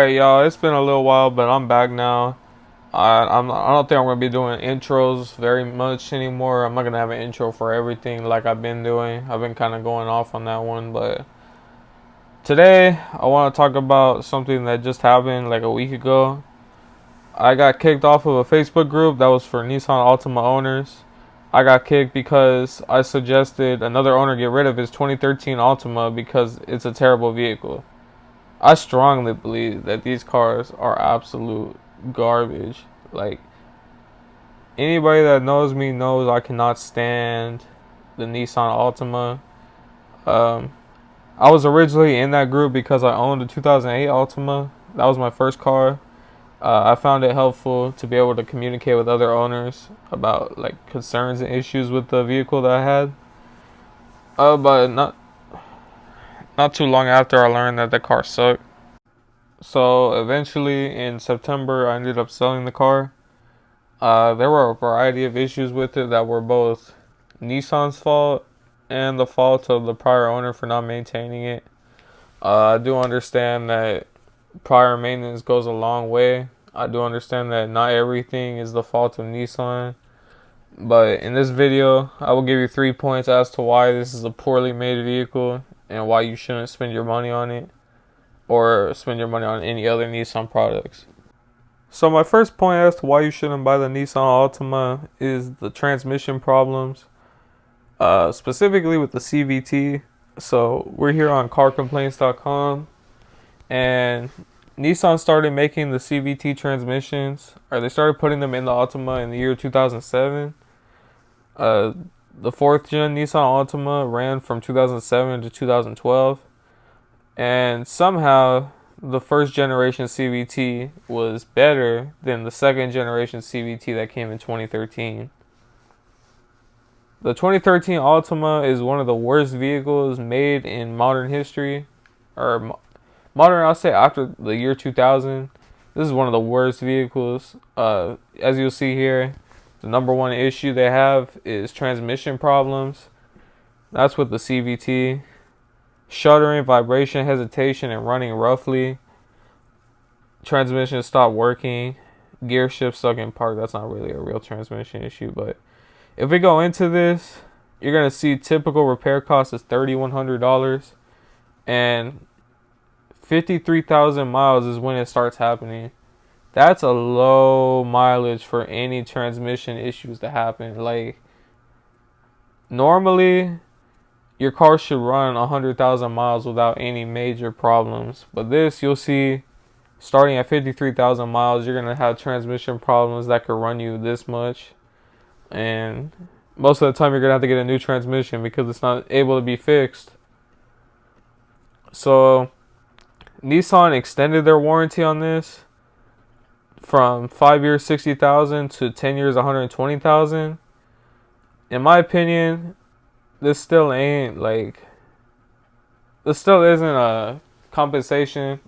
Hey y'all, it's been a little while, but I'm back now. I don't think I'm gonna be doing intros very much anymore. I'm not gonna have an intro for everything like I've been doing. I've been kind of going off on that one, but today I want to talk about something that just happened like a week ago. I got kicked off of a Facebook group that was for Nissan Altima owners. I got kicked because I suggested another owner get rid of his 2013 Altima because it's a terrible vehicle. I strongly believe that these cars are absolute garbage. Like, anybody that knows me knows I cannot stand the Nissan Altima. Um, I was originally in that group because I owned a 2008 Altima. That was my first car. I found it helpful to be able to communicate with other owners about like concerns and issues with the vehicle that I had. But not too long after I learned that the car sucked. So eventually in September I ended up selling the car. There were a variety of issues with it that were both Nissan's fault and the fault of the prior owner for not maintaining it. I do understand that prior maintenance goes a long way. I do understand that not everything is the fault of Nissan. But in this video, I will give you 3 points as to why this is a poorly made vehicle and why you shouldn't spend your money on it or spend your money on any other Nissan products. So my first point as to why you shouldn't buy the Nissan Altima is the transmission problems, specifically with the CVT. So we're here on carcomplaints.com, and Nissan started making the CVT transmissions, or they started putting them in the Altima in the year 2007. Uh, the fourth gen Nissan Altima ran from 2007 to 2012, and somehow the first generation CVT was better than the second generation CVT that came in 2013. The 2013 Altima is one of the worst vehicles made in modern history, or modern, I'll say after the year 2000. This is one of the worst vehicles. As you'll see here, the number one issue they have is transmission problems. That's with the CVT. Shuddering, vibration, hesitation, and running roughly. Transmission stopped working. Gear shift stuck in park. That's not really a real transmission issue, but if we go into this, you're gonna see typical repair cost is $3,100, and 53,000 miles is when it starts happening. That's a low mileage for any transmission issues to happen. Like, normally your car should run 100,000 miles without any major problems, but this, you'll see, starting at 53,000 miles, you're gonna have transmission problems that could run you this much, and most of the time you're gonna have to get a new transmission because it's not able to be fixed. So Nissan extended their warranty on this from 5 years 60,000 to 10 years 120,000. In my opinion, this still ain't like, this still isn't a compensation.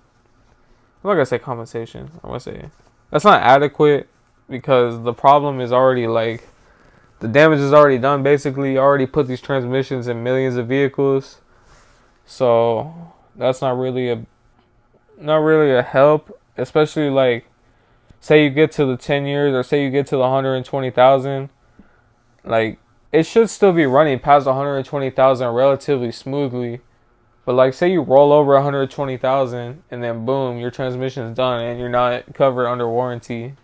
I'm not gonna say compensation. I'm gonna say that's not adequate because the problem is already like, the damage is already done. Basically, you already put these transmissions in millions of vehicles, so that's not really a help. Especially like, say you get to the 10 years, or say you get to the 120,000, like it should still be running past 120,000 relatively smoothly. But like, say you roll over 120,000 and then boom, your transmission is done and you're not covered under warranty.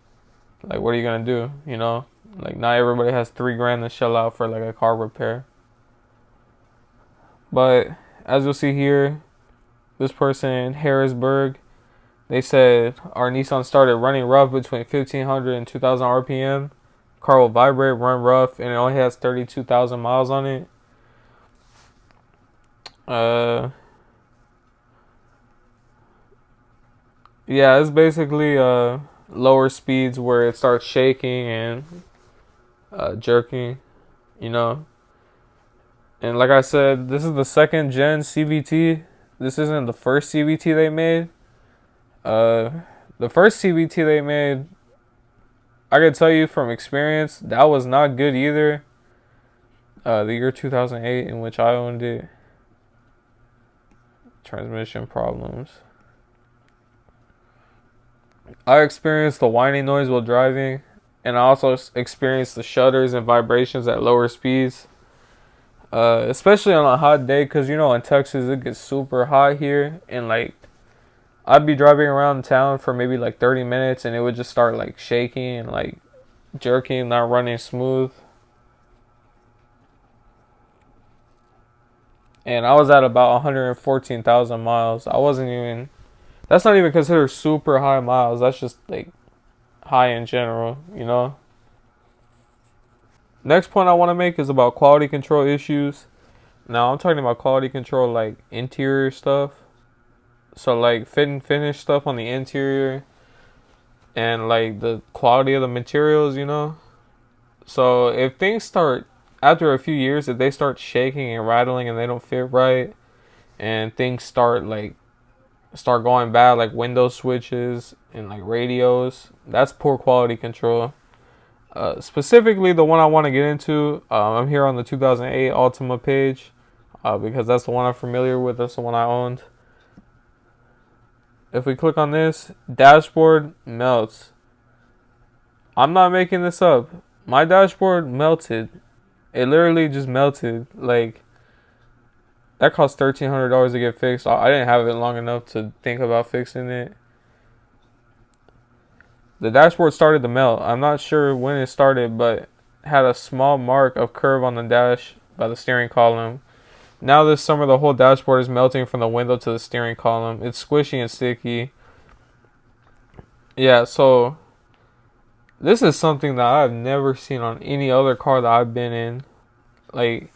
Like, what are you gonna do? You know, like not everybody has $3,000 to shell out for like a car repair. But as you'll see here, this person in Harrisburg, they said our Nissan started running rough between 1,500 and 2,000 RPM. Car will vibrate, run rough, and it only has 32,000 miles on it. Uh, yeah, it's basically lower speeds where it starts shaking and jerking, you know. And like I said, this is the second gen CVT. This isn't the first CVT they made. Uh, the first CVT they made, I can tell you from experience, that was not good either. The year 2008 in which I owned it. Transmission problems. I experienced the whining noise while driving, and I also experienced the shudders and vibrations at lower speeds. Especially on a hot day, because you know in Texas it gets super hot here, and like I'd be driving around town for maybe like 30 minutes, and it would just start like shaking and like jerking, not running smooth. And I was at about 114,000 miles. I wasn't even. That's not even considered super high miles. That's just like high in general, you know? Next point I want to make is about quality control issues. Now, I'm talking about quality control like interior stuff. So, like fit and finish stuff on the interior and like the quality of the materials, you know? So, if things start, after a few years, if they start shaking and rattling and they don't fit right, and things start going bad, like window switches and like radios, that's poor quality control. Specifically, the one I want to get into, I'm here on the 2008 Altima page because that's the one I'm familiar with. That's the one I owned. If we click on this, dashboard melts. I'm not making this up. My dashboard melted. It literally just melted. Like, that cost $1,300 to get fixed. I didn't have it long enough to think about fixing it. The dashboard started to melt. I'm not sure when it started, but had a small mark of curve on the dash by the steering column. Now this summer the whole dashboard is melting from the window to the steering column. It's squishy and sticky. Yeah, so this is something that I've never seen on any other car that I've been in. Like,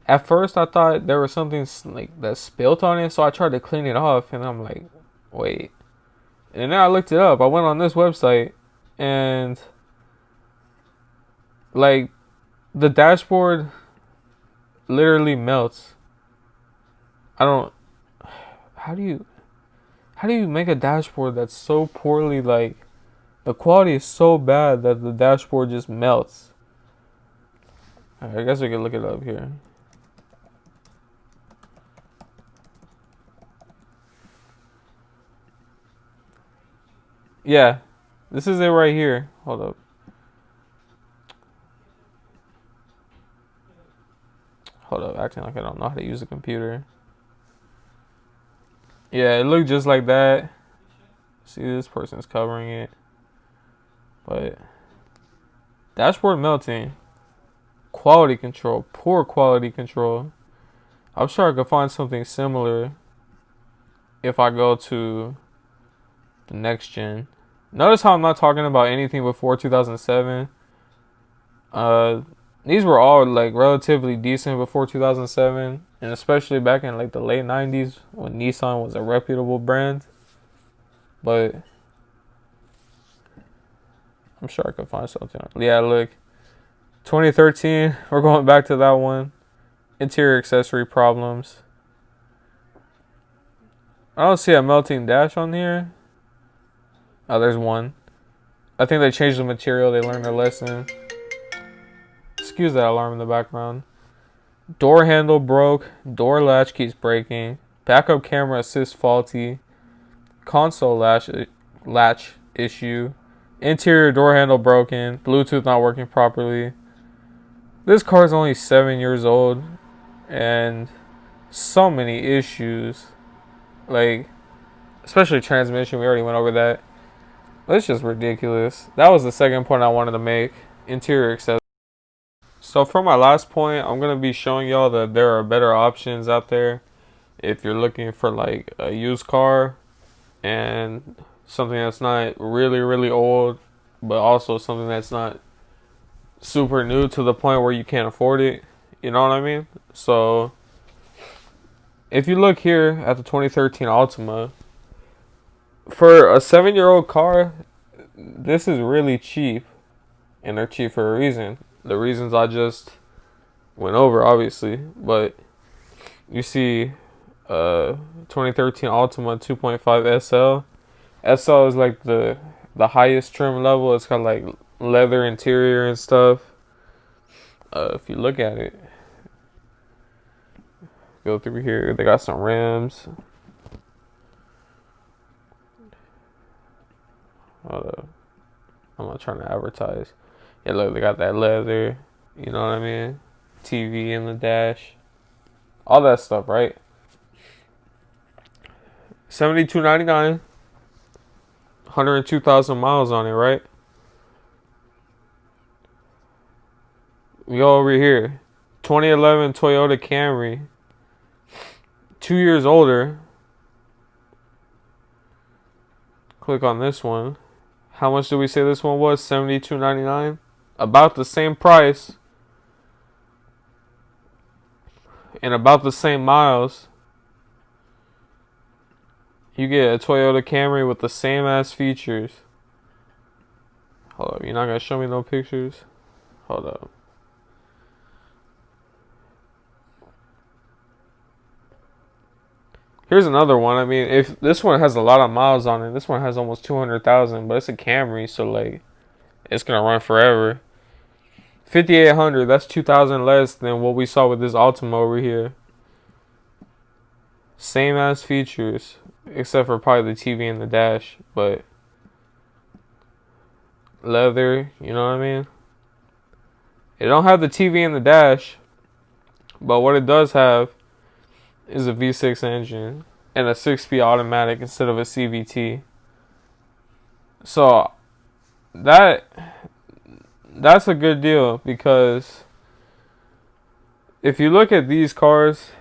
at first I thought there was something like that spilt on it, so I tried to clean it off, and I'm like, wait. And then I looked it up. I went on this website, and like the dashboard literally melts. I don't. How do you? How do you make a dashboard that's so poorly, like the quality is so bad that the dashboard just melts? I guess we can look it up here. Yeah, this is it right here. Hold up. Hold up. Acting like I don't know how to use a computer. Yeah, it looked just like that. See, this person's covering it. But dashboard melting. Quality control. Poor quality control. I'm sure I could find something similar if I go to the next gen. Notice how I'm not talking about anything before 2007. Uh, these were all like relatively decent before 2007, and especially back in like the late 90s when Nissan was a reputable brand. But I'm sure I could find something. Yeah, look, 2013. We're going back to that one. Interior accessory problems. I don't see a melting dash on here. Oh, there's one. I think they changed the material. They learned their lesson. Excuse that alarm in the background. Door handle broke. Door latch keeps breaking. Backup camera assist faulty. Console latch issue. Interior door handle broken. Bluetooth not working properly. This car is only 7 years old, and so many issues. Like, especially transmission. We already went over that. That's just ridiculous. That was the second point I wanted to make. Interior accessories. So for my last point, I'm going to be showing y'all that there are better options out there if you're looking for like a used car and something that's not really, really old, but also something that's not super new to the point where you can't afford it. You know what I mean? So if you look here at the 2013 Altima, for a 7-year-old car, this is really cheap, and they're cheap for a reason. The reasons I just went over, obviously, but you see 2013 Altima 2.5 SL. SL is like the highest trim level. It's got like leather interior and stuff. If you look at it, go through here, they got some rims. I'm not trying to advertise. Yeah, look, they got that leather. You know what I mean? TV in the dash. All that stuff, right? $72.99. 102,000 miles on it, right? We go over here. 2011 Toyota Camry. 2 years older. Click on this one. How much did we say this one was? $72.99. About the same price. And about the same miles. You get a Toyota Camry with the same ass features. Hold up, you're not gonna show me no pictures? Hold up. Here's another one. I mean, if this one has a lot of miles on it, this one has almost 200,000, but it's a Camry, so like, it's gonna run forever. 5,800. That's 2,000 less than what we saw with this Altima over here. Same as features, except for probably the TV and the dash, but leather. You know what I mean? It don't have the TV and the dash, but what it does have is a V6 engine and a 6-speed automatic instead of a CVT. So that's a good deal, because if you look at these cars,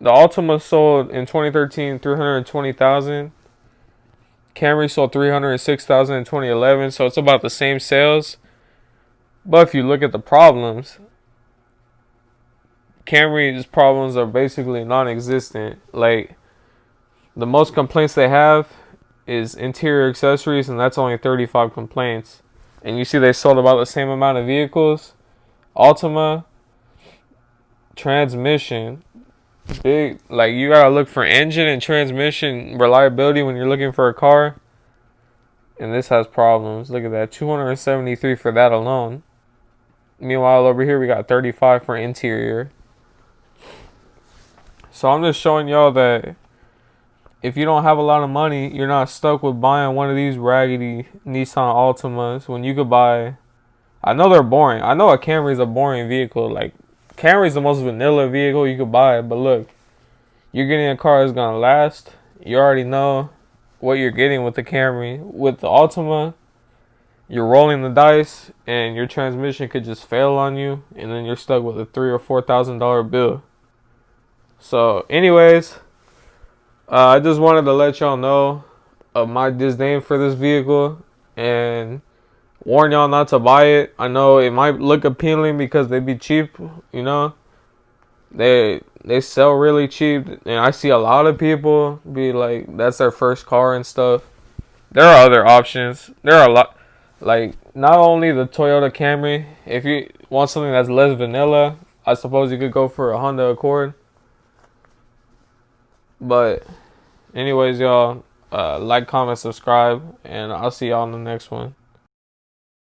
the Altima sold in 2013 320,000. Camry sold 306,000 in 2011, so it's about the same sales. But if you look at the problems, Camry's problems are basically non-existent. Like, the most complaints they have is interior accessories, and that's only 35 complaints. And you see they sold about the same amount of vehicles. Altima, transmission, big, like, you gotta look for engine and transmission reliability when you're looking for a car. And this has problems. Look at that, 273 for that alone. Meanwhile, over here we got 35 for interior. So I'm just showing y'all that if you don't have a lot of money, you're not stuck with buying one of these raggedy Nissan Altimas when you could buy. I know they're boring. I know a Camry is a boring vehicle. Like, Camry is the most vanilla vehicle you could buy. But look, you're getting a car that's gonna last. You already know what you're getting with the Camry. With the Altima, you're rolling the dice, and your transmission could just fail on you, and then you're stuck with a $3,000 or $4,000 bill. So, anyways, I just wanted to let y'all know of my disdain for this vehicle and warn y'all not to buy it. I know it might look appealing because they be cheap, you know. They sell really cheap, and I see a lot of people be like, that's their first car and stuff. There are other options. There are a lot, like, not only the Toyota Camry. If you want something that's less vanilla, I suppose you could go for a Honda Accord. But anyways, y'all, like, comment, subscribe, and I'll see y'all in the next one.